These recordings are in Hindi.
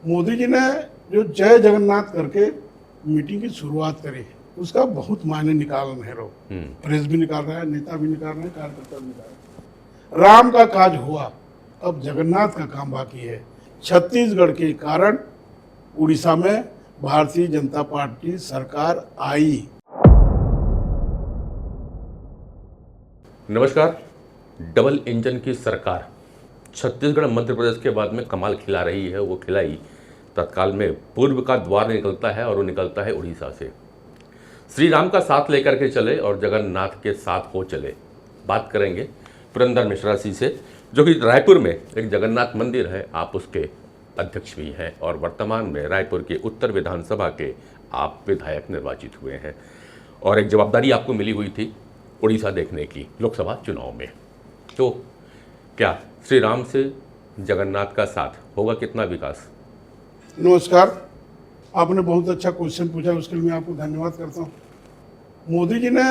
मोदी जी ने जो जय जगन्नाथ करके मीटिंग की शुरुआत करी उसका बहुत मायने निकाल रहे हैं लोग। प्रेस भी निकाल रहा है, नेता भी निकाल रहे हैं, कार्यकर्ता भी निकाल रहे हैं। राम का काज हुआ, अब जगन्नाथ का काम बाकी है। छत्तीसगढ़ के कारण उड़ीसा में भारतीय जनता पार्टी सरकार आई। नमस्कार। डबल इंजन की सरकार छत्तीसगढ़ मध्य प्रदेश के बाद में कमाल खिला रही है। वो खिलाई तत्काल में पूर्व का द्वार निकलता है और वो निकलता है उड़ीसा से। श्री राम का साथ लेकर के चले और जगन्नाथ के साथ हो चले। बात करेंगे पुरंदर मिश्रा जी से, जो कि रायपुर में एक जगन्नाथ मंदिर है, आप उसके अध्यक्ष भी हैं और वर्तमान में रायपुर के उत्तर विधानसभा के आप विधायक निर्वाचित हुए हैं और एक जवाबदारी आपको मिली हुई थी उड़ीसा देखने की लोकसभा चुनाव में। तो क्या श्री राम से जगन्नाथ का साथ होगा? कितना विकास? नमस्कार, आपने बहुत अच्छा क्वेश्चन पूछा, उसके लिए मैं आपको धन्यवाद करता हूँ। मोदी जी ने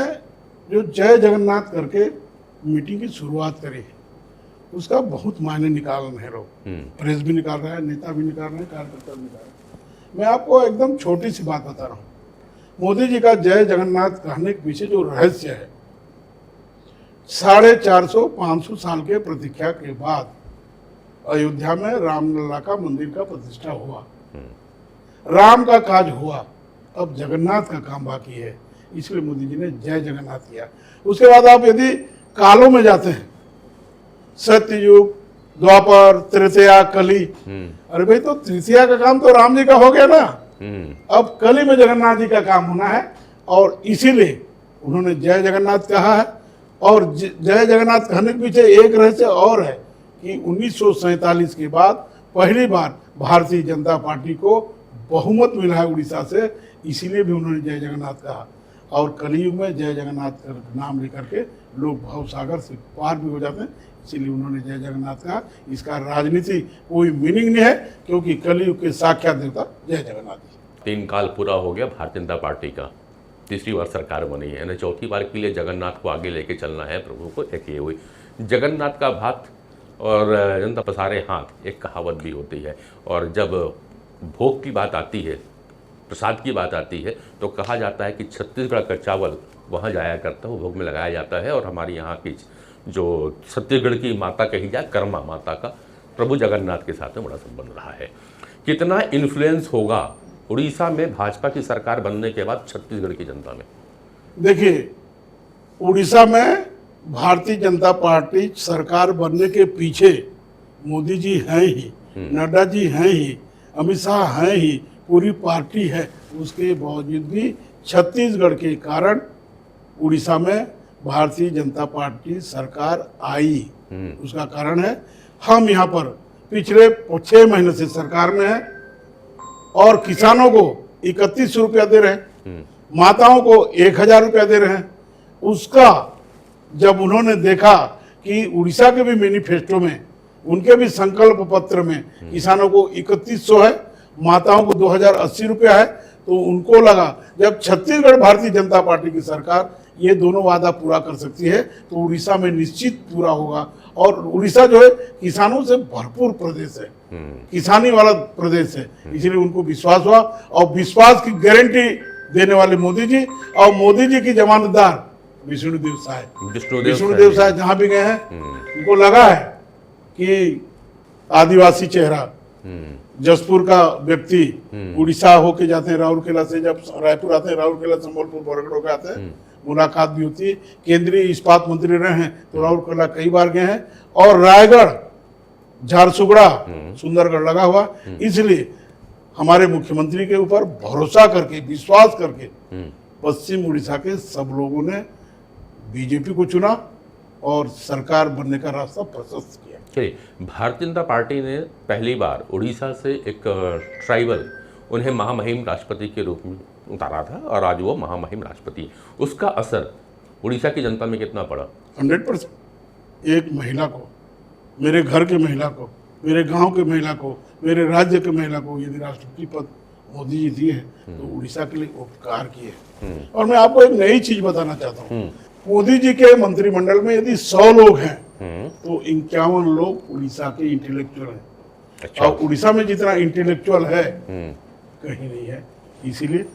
जो जय जगन्नाथ करके मीटिंग की शुरुआत करी उसका बहुत मायने निकाल रहे हैं लोग। प्रेस भी निकाल रहा है, नेता भी निकाल रहे हैं, कार्यकर्ता भी निकाल रहे हैं। मैं आपको एकदम छोटी सी बात बता रहा हूँ। मोदी जी का जय जगन्नाथ कहने के पीछे जो रहस्य है, 450-500 साल के प्रतीक्षा के बाद अयोध्या में रामलला का मंदिर का प्रतिष्ठा हुआ। राम का काज हुआ, अब जगन्नाथ का काम बाकी है। इसलिए मोदी जी ने जय जगन्नाथ किया। उसके बाद आप यदि कालों में जाते हैं, सत्ययुग, द्वापर, तृतीया, कली, अरे भाई तो तृतीया का काम तो राम जी का हो गया ना। अब कली में जगन्नाथ जी का काम होना है और इसीलिए उन्होंने जय जगन्नाथ कहा है। और जय जगन्नाथ कहने के पीछे एक रहस्य और है कि 1947 के बाद पहली बार भारतीय जनता पार्टी को बहुमत मिला है उड़ीसा से, इसीलिए भी उन्होंने जय जगन्नाथ कहा। और कलयुग में जय जगन्नाथ का नाम लेकर के लोग भव सागर से पार भी हो जाते हैं, इसीलिए उन्होंने जय जगन्नाथ कहा। इसका राजनीति कोई मीनिंग नहीं है, क्योंकि कलयुग के साक्षात देवता जय जगन्नाथ जी। 3 काल पूरा हो गया भारतीय जनता पार्टी का, तीसरी बार सरकार बनी है, यानी चौथी बार के लिए जगन्नाथ को आगे लेके चलना है प्रभु को। एक ये हुई जगन्नाथ का भात और जनता पसारे हाथ, एक कहावत भी होती है। और जब भोग की बात आती है, प्रसाद की बात आती है, तो कहा जाता है कि छत्तीसगढ़ का चावल वहाँ जाया करता है, वो भोग में लगाया जाता है। और हमारी यहाँ की जो छत्तीसगढ़ की माता कही जाए, कर्मा माता का प्रभु जगन्नाथ के साथ में बड़ा संबंध रहा है। कितना इन्फ्लुएंस होगा उड़ीसा में भाजपा की सरकार बनने के बाद छत्तीसगढ़ की जनता में? देखिए, उड़ीसा में भारतीय जनता पार्टी सरकार बनने के पीछे मोदी जी हैं ही, नड्डा जी हैं ही, अमित शाह हैं ही, पूरी पार्टी है। उसके बावजूद भी छत्तीसगढ़ के कारण उड़ीसा में भारतीय जनता पार्टी सरकार आई। उसका कारण है, हम यहाँ पर पिछले 6 महीने से सरकार में हैं और किसानों को 3100 रुपया दे रहे हैं, माताओं को 1000 रुपया दे रहे हैं। उसका जब उन्होंने देखा कि उड़ीसा के भी मैनिफेस्टो में, उनके भी संकल्प पत्र में किसानों को 3100 है, माताओं को 2080 रुपया है, तो उनको लगा जब छत्तीसगढ़ भारतीय जनता पार्टी की सरकार ये दोनों वादा पूरा कर सकती है तो उड़ीसा में निश्चित पूरा होगा। और उड़ीसा जो है किसानों से भरपूर प्रदेश है, किसानी वाला प्रदेश है, इसलिए उनको विश्वास हुआ। और विश्वास की गारंटी देने वाले मोदी जी, और मोदी जी की जमानतदार विष्णुदेव साय जहां भी गए हैं, उनको लगा है कि आदिवासी चेहरा, जसपुर का व्यक्ति उड़ीसा होके जाते हैं, राउरकेला से जब रायपुर आते हैं, राउरकेला संबलपुर बरगढ़ होकर आते हैं, मुलाकात भी होती है। केंद्रीय इस्पात मंत्री रहे हैं तो राउरकेला कई बार गए हैं। और रायगढ़, झारसुगड़ा, सुंदरगढ़ लगा हुआ, इसलिए हमारे मुख्यमंत्री के ऊपर भरोसा करके, विश्वास करके पश्चिम उड़ीसा के सब लोगों ने बीजेपी को चुना और सरकार बनने का रास्ता प्रशस्त किया। चलिए, भारतीय जनता पार्टी ने पहली बार उड़ीसा से एक ट्राइबल, उन्हें महामहिम राष्ट्रपति के रूप में उतारा था और आज वो महामहिम राष्ट्रपति। उसका असर उड़ीसा की जनता में कितना पड़ा? 100%। एक महिला को, मेरे घर के महिला को, मेरे गांव के महिला को, मेरे राज्य के महिला को यदि राष्ट्रपति पद मोदी जी दिए हैं तो उड़ीसा के लिए उपकार किए। और मैं आपको एक नई चीज बताना चाहता हूँ, मोदी जी के मंत्रिमंडल में यदि 100 लोग हैं तो 51 लोग उड़ीसा के इंटेलेक्चुअल हैं। अच्छा। और उड़ीसा में जितना इंटेलेक्चुअल है कहीं नहीं है। इसीलिए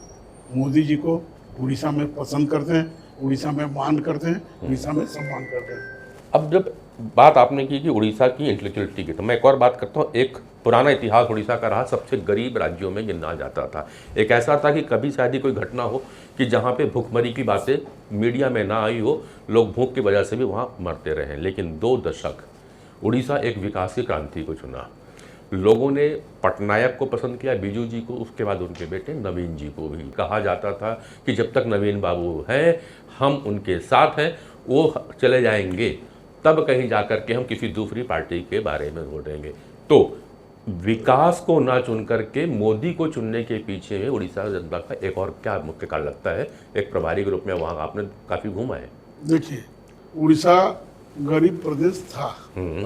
मोदी जी को उड़ीसा में पसंद करते हैं, उड़ीसा में मान करते हैं, उड़ीसा में सम्मान करते हैं। अब जब बात आपने की कि उड़ीसा की इंटेलेक्चुअलिटी की, तो मैं एक और बात करता हूँ। एक पुराना इतिहास उड़ीसा का रहा, सबसे गरीब राज्यों में गिना जाता था। एक ऐसा था कि कभी शायद ही कोई घटना हो कि जहाँ पे भूखमरी की बातें मीडिया में ना आई हो, लोग भूख की वजह से भी वहाँ मरते रहे। लेकिन 2 दशक उड़ीसा एक विकास की क्रांति को चुना। लोगों ने पटनायक को पसंद किया, बीजू जी को, उसके बाद उनके बेटे नवीन जी को भी। कहा जाता था कि जब तक नवीन बाबू हैं हम उनके साथ हैं, वो चले जाएंगे तब कहीं जाकर के हम किसी दूसरी पार्टी के बारे में वोटेंगे। तो विकास को ना चुन करके मोदी को चुनने के पीछे में उड़ीसा जनता का एक और क्या मुख्य कारण लगता है? एक प्रभारी के रूप में वहाँ आपने काफ़ी घूमा है। देखिए, उड़ीसा गरीब प्रदेश था,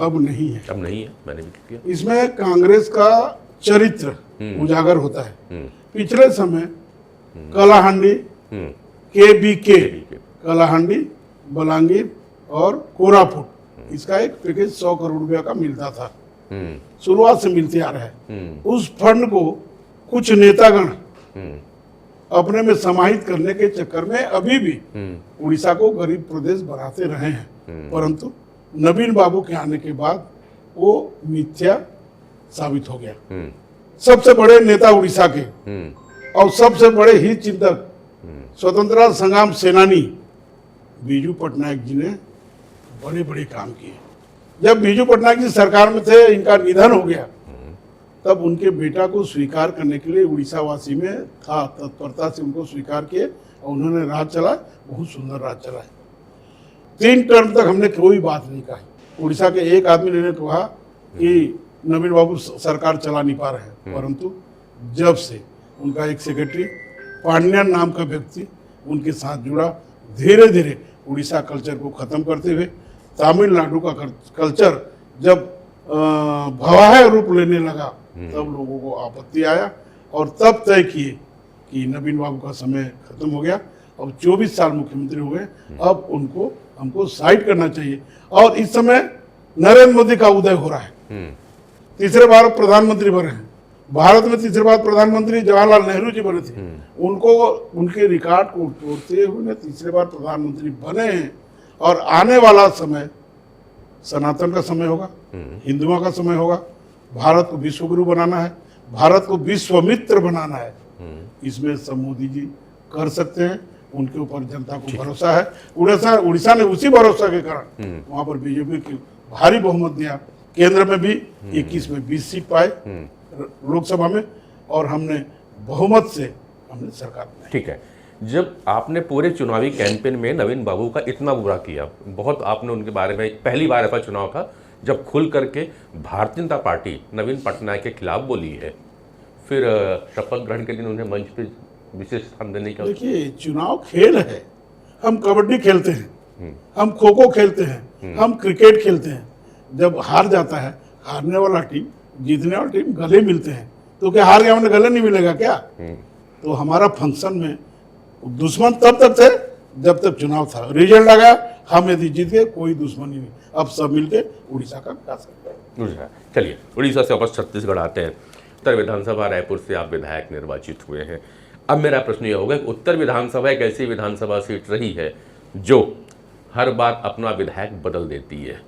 अब नहीं है। अब नहीं है, मैंने भी किया। इसमें कांग्रेस का चरित्र उजागर होता है। पिछले समय कलाहांडी, KBK, कलाहांडी, बलांगीर और कोरापुट, इसका एक पैकेज 100 करोड़ रुपया का मिलता था, शुरुआत से मिलते आ रहा है। उस फंड को कुछ नेतागण अपने में समाहित करने के चक्कर में अभी भी उड़ीसा को गरीब प्रदेश बनाते रहे हैं, परंतु नवीन बाबू के आने के बाद वो मिथ्या साबित हो गया। सबसे बड़े नेता उड़ीसा के और सबसे बड़े हित चिंतक, स्वतंत्रता संग्राम सेनानी बीजू पटनायक जी ने बड़े बड़े काम किए। जब बीजू पटनायक जी सरकार में थे, इनका निधन हो गया, तब उनके बेटा को स्वीकार करने के लिए उड़ीसा वासी में था, तत्परता से उनको स्वीकार किए और उन्होंने राज चलाया, बहुत सुंदर राज चलाया। 3 टर्म तक हमने कोई बात नहीं कही। उड़ीसा के एक आदमी ने कहा कि नवीन बाबू सरकार चला नहीं पा रहे हैं, परंतु जब से उनका एक सेक्रेटरी पांड्यन नाम का व्यक्ति उनके साथ जुड़ा, धीरे धीरे उड़ीसा कल्चर को खत्म करते हुए तमिलनाडु का कल्चर जब भयावह रूप लेने लगा, तब लोगों को आपत्ति आया और तब तय किए कि नवीन बाबू का समय खत्म हो गया। अब 24 साल मुख्यमंत्री हो गए, अब उनको हमको साइड करना चाहिए। और इस समय नरेंद्र मोदी का उदय हो रहा है, तीसरे बार प्रधानमंत्री बने हैं। भारत में तीसरी बार प्रधानमंत्री जवाहरलाल नेहरू जी बने थे, उनको उनके रिकॉर्ड को तोड़ते हुए तीसरी बार प्रधानमंत्री बने हैं। और आने वाला समय सनातन का समय होगा, हिंदुओं का समय होगा। भारत को विश्वगुरु बनाना है, भारत को विश्वमित्र बनाना है, इसमें सब मोदी जी कर सकते हैं। उनके ऊपर जनता को भरोसा है। उड़ीसा ने उसी भरोसा के कारण वहां पर बीजेपी की भारी बहुमत दिया। केंद्र में भी 21 में 20 सीट पाए लोकसभा में, और हमने बहुमत से हमने सरकार बनाई। ठीक है, जब आपने पूरे चुनावी कैंपेन में नवीन बाबू का इतना बुरा किया, बहुत आपने उनके बारे में, पहली बार ऐसा चुनाव था जब खुल करके भारतीय जनता पार्टी नवीन पटनायक के खिलाफ बोली है, फिर शपथ ग्रहण के दिन उन्हें मंच पे विशेष स्थान देने का। देखिए, चुनाव खेल है। हम कबड्डी खेलते हैं, हम खो खो खेलते हैं, हम क्रिकेट खेलते हैं। जब हार जाता है, हारने वाला टीम, जीतने वाला टीम गले मिलते हैं। तो क्या हार गया हमने गले नहीं मिलेगा क्या? तो हमारा फंक्शन में दुश्मन तब तक थे जब तक चुनाव था। रिजल्ट आ गया, हम यदि जीत गए, कोई दुश्मनी नहीं। अब सब मिलके उड़ीसा का विकास करते हैं। चलिए, उड़ीसा से वापस छत्तीसगढ़ आते हैं। उत्तर विधानसभा रायपुर से आप विधायक निर्वाचित हुए हैं। अब मेरा प्रश्न ये होगा कि उत्तर विधानसभा एक ऐसी विधानसभा सीट रही है जो हर बार अपना विधायक बदल देती है।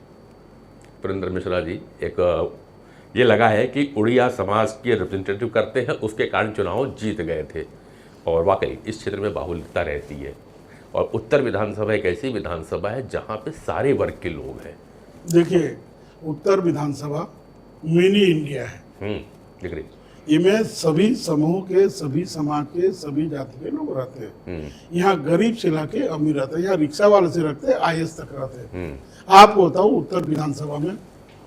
पुरेंद्र मिश्रा जी, एक ये लगा है कि उड़िया समाज के रिप्रेजेंटेटिव करते हैं, उसके कारण चुनाव जीत गए थे, और वाकई इस क्षेत्र में बाहुल्यता रहती है। और उत्तर विधानसभा एक ऐसी विधानसभा है जहाँ पे सारे वर्ग के लोग हैं। देखिए, उत्तर विधानसभा मिनी इंडिया है। दिख रही, इनमें सभी समूह के, सभी समाज के, सभी जाति के लोग रहते हैं। यहाँ गरीब से लाके अमीर रहते हैं, यहाँ रिक्शा वाले से रखते हैं IAS तक रहते हैं। आपको बताऊँ, उत्तर विधानसभा में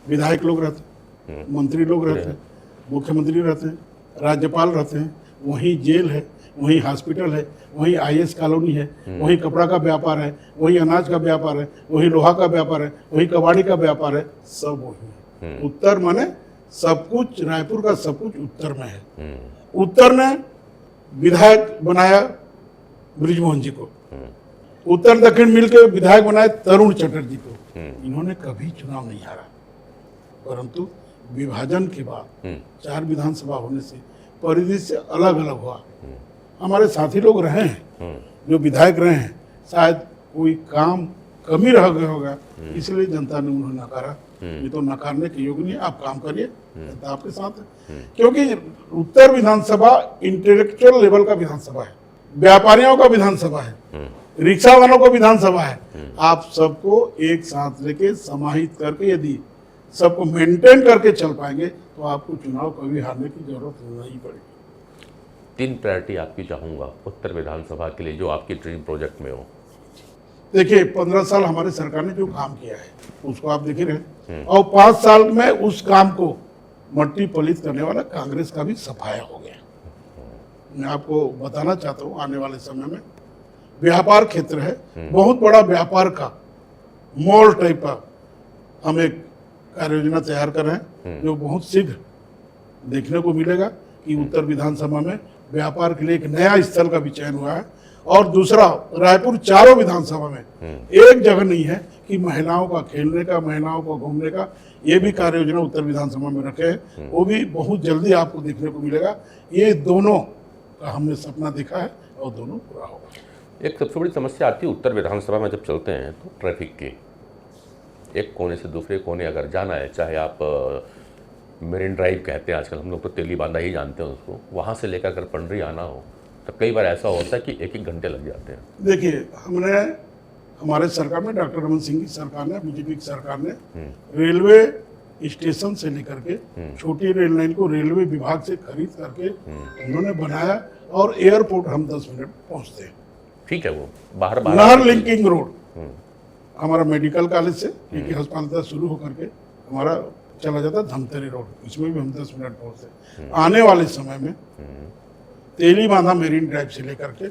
विधायक लोग रहते हैं, मंत्री लोग रहते हैं, मुख्यमंत्री रहते हैं, राज्यपाल रहते हैं, वहीं जेल है, वहीं हॉस्पिटल है, वहीं IAS कॉलोनी है, वहीं कपड़ा का व्यापार है, वहीं अनाज का व्यापार है, वहीं लोहा का व्यापार है, वहीं कबाड़ी का व्यापार है, सब वही है। उत्तर माने सब कुछ, रायपुर का सब कुछ उत्तर में है। उत्तर ने विधायक बनाया बृजमोहन जी को, उत्तर दक्षिण मिलकर विधायक बनाए तरुण चटर्जी को। इन्होंने कभी चुनाव नहीं हारा, परंतु विभाजन के बाद 4 विधानसभा होने से परिदृश्य अलग अलग हुआ। हमारे साथी लोग रहे हैं, जो विधायक रहे हैं, शायद कोई काम कमी रह गया होगा, इसलिए जनता ने उन्हें नकारा। ये तो नकारने के योग्य नहीं, आप काम करिए, जनता आपके साथ है। क्योंकि उत्तर विधानसभा इंटेलेक्चुअल लेवल का विधानसभा है, व्यापारियों का विधानसभा है, रिक्शा वालों का विधानसभा है। आप सबको एक साथ लेके समाहित करके यदि सबको मेंटेन करके चल पाएंगे तो आपको चुनाव कभी हारने की जरूरत नहीं पड़ेगी। 3 प्रायोरिटी आपकी चाहूंगा उत्तर विधानसभा के लिए जो आपकी ड्रीम प्रोजेक्ट में हो। देखिए 15 साल हमारे सरकार ने जो काम किया है उसको आप देख ही रहे, और 5 साल में उस काम को मट्टी पलित करने वाला कांग्रेस का भी सफाया हो गया। मैं आपको बताना चाहता हूँ, आने वाले समय में व्यापार क्षेत्र है, बहुत बड़ा व्यापार का मॉल टाइप का हम एक कार्य योजना तैयार कर रहे हैं, जो बहुत शीघ्र देखने को मिलेगा कि उत्तर विधानसभा में व्यापार के लिए एक नया स्थल का भी चयन हुआ है। और दूसरा, रायपुर चारों विधानसभा में एक जगह नहीं है कि महिलाओं का खेलने का, महिलाओं को घूमने का, ये भी कार्य योजना उत्तर विधानसभा में रखे हैं, वो भी बहुत जल्दी आपको देखने को मिलेगा। ये दोनों का हमने सपना देखा है और दोनों पूरा होगा। एक सबसे बड़ी समस्या आती है उत्तर विधानसभा में जब चलते हैं तो ट्रैफिक की। एक कोने से दूसरे कोने अगर जाना है, चाहे आप मेरिन ड्राइव कहते हैं आजकल, हम लोग तो तेली बांधा ही जानते हैं उसको, वहाँ से लेकर अगर पंडरी आना हो तो कई बार ऐसा होता है कि 1-1 घंटे लग जाते हैं। देखिए, हमारे सरकार में, डॉक्टर रमन सिंह की सरकार ने, बीजेपी की सरकार ने रेलवे स्टेशन से लेकर के छोटी रेल लाइन को रेलवे विभाग से खरीद करके उन्होंने बनाया, और एयरपोर्ट हम 10 मिनट पहुंचते हैं। ठीक है, वो बाहर नहर लिंकिंग रोड हमारा मेडिकल कॉलेज से अस्पताल तक शुरू होकर के हमारा चला जाता है धमतरी रोड, इसमें भी हम 10 मिनट पहुंचते। आने वाले समय में तेली बांधा मेरीन ड्राइव से लेकर के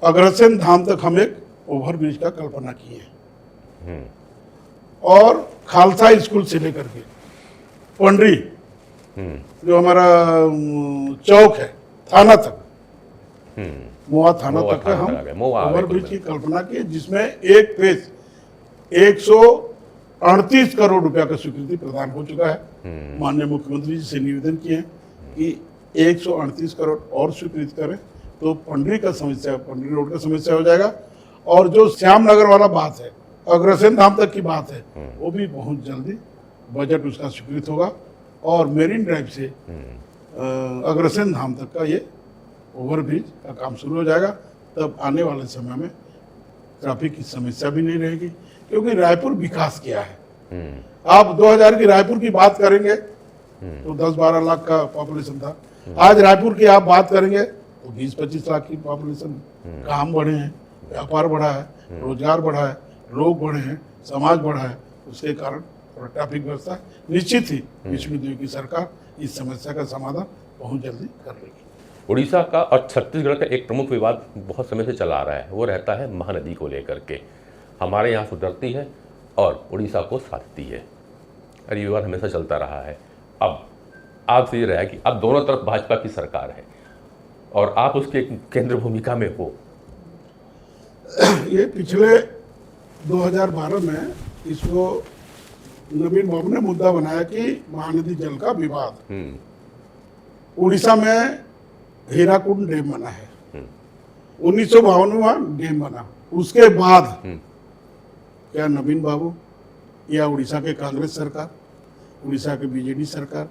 अग्रसेन धाम तक हम एक ओवरब्रिज का कल्पना किए हैं, और खालसा स्कूल से लेकर के पंडरी जो हमारा चौक है थाना तक, मोआ थाना तक का हम ओवरब्रिज की कल्पना की, जिसमें एक पेज 138 करोड़ रुपया का स्वीकृति प्रदान हो चुका है। माननीय मुख्यमंत्री जी से निवेदन किए हैं कि 138 करोड़ और स्वीकृत करें तो पंडरी का समस्या, पंडरी रोड का समस्या हो जाएगा। और जो श्यामनगर वाला बात है, अग्रसेन धाम तक की बात है, वो भी बहुत जल्दी बजट उसका स्वीकृत होगा, और मेरीन ड्राइव से अग्रसेन धाम तक का ये ओवरब्रिज का काम शुरू हो जाएगा। तब आने वाले समय में ट्रैफिक की समस्या भी नहीं रहेगी, क्योंकि रायपुर विकास किया है। आप 2000 की रायपुर की बात करेंगे तो 10-12 लाख का पॉपुलेशन था, आज रायपुर की आप बात करेंगे तो 20-25 लाख की पॉपुलेशन। काम बढ़े हैं, व्यापार बढ़ा है, रोजगार बढ़ा है, लोग बढ़े हैं, समाज बढ़ा है, उसके कारण ट्रैफिक व्यवस्था निश्चित ही विष्णुदेव की सरकार इस समस्या का समाधान बहुत जल्दी कर लेगी। उड़ीसा का और छत्तीसगढ़ का एक प्रमुख विवाद बहुत समय से चला आ रहा है, वो रहता है महानदी को लेकर के। हमारे यहाँ सुधरती है और उड़ीसा को साधती है, और ये विवाद हमेशा चलता रहा है। अब आपसे ये रहा कि अब दोनों तरफ भाजपा की सरकार है और आप उसके केंद्र भूमिका में हो। ये पिछले 2012 में इसको नवीन बाबू ने मुद्दा बनाया कि महानदी जल का विवाद। उड़ीसा में हीराकुंड डैम बना है, 1952 में डैम बना। उसके बाद क्या नवीन बाबू या उड़ीसा के कांग्रेस सरकार, उड़ीसा के बीजेडी सरकार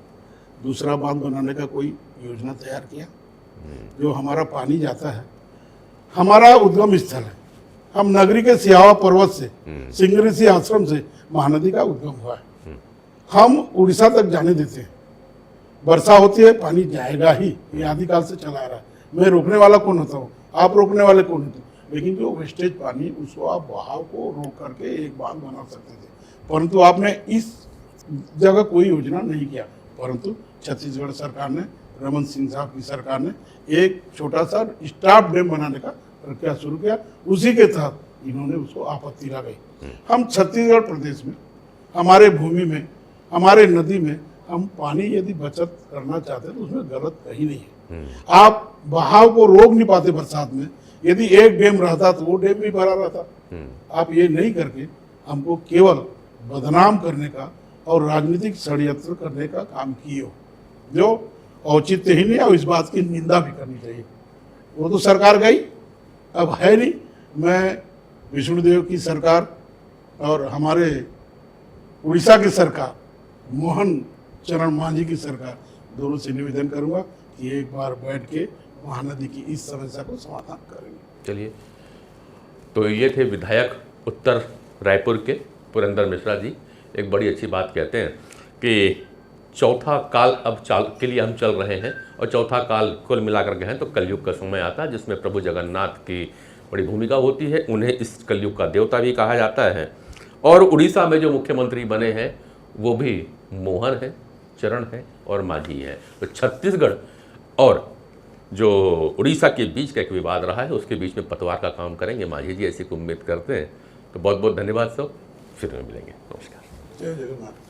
दूसरा बांध बनाने का कोई योजना तैयार किया? जो हमारा पानी जाता है, हमारा उद्गम स्थल है, हम नगरी के सियावा पर्वत से, सिंगऋषि आश्रम से महानदी का उद्गम हुआ है। हम उड़ीसा तक जाने देते हैं, वर्षा होती है पानी जाएगा ही, ये आदिकाल से चला आ रहा है। मैं रोकने वाला कौन होता हूँ, आप रोकने वाले कौन होते हैं? लेकिन जो वेस्टेज पानी, उसको आप बहाव को रोक करके एक बांध बना सकते थे, परंतु आपने इस जगह कोई योजना नहीं किया। परंतु छत्तीसगढ़ सरकार ने, रमन सिंह साहब की सरकार ने एक छोटा सा स्टाफ डैम बनाने का प्रक्रिया शुरू किया, उसी के तहत इन्होंने उसको आपत्ति लगाई। हम छत्तीसगढ़ प्रदेश में, हमारे भूमि में, हमारे नदी में हम पानी यदि बचत करना चाहते तो उसमें गलत कहीं नहीं है। आप बहाव को रोक नहीं पाते बरसात में, यदि एक डैम रहता तो वो डैम भी भरा रहता। आप ये नहीं करके हमको केवल बदनाम करने का और राजनीतिक षड्यंत्र करने का काम किए हो, जो औचित्य ही नहीं है और इस बात की निंदा भी करनी चाहिए। वो तो सरकार गई, अब है नहीं। मैं विष्णुदेव की सरकार और हमारे उड़ीसा की सरकार, मोहन चरण मांझी की सरकार, दोनों से निवेदन करूंगा कि एक बार बैठ के महानदी की इस समस्या को समाधान करेंगे। चलिए, तो ये थे विधायक उत्तर रायपुर के पुरंदर मिश्रा जी। एक बड़ी अच्छी बात कहते हैं कि चौथा काल अब चाल के लिए हम चल रहे हैं, और चौथा काल कुल मिलाकर के हैं तो कलयुग का समय आता है, जिसमें प्रभु जगन्नाथ की बड़ी भूमिका होती है। उन्हें इस कलयुग का देवता भी कहा जाता है। और उड़ीसा में जो मुख्यमंत्री बने हैं वो भी मोहन है, चरण है और मांझी है। तो छत्तीसगढ़ और जो उड़ीसा के बीच का एक विवाद रहा है, उसके बीच में पतवार का काम करेंगे मांझी जी, ऐसी उम्मीद करते हैं। तो बहुत बहुत धन्यवाद सब, फिर मिलेंगे। नमस्कार। जय जगन्नाथ।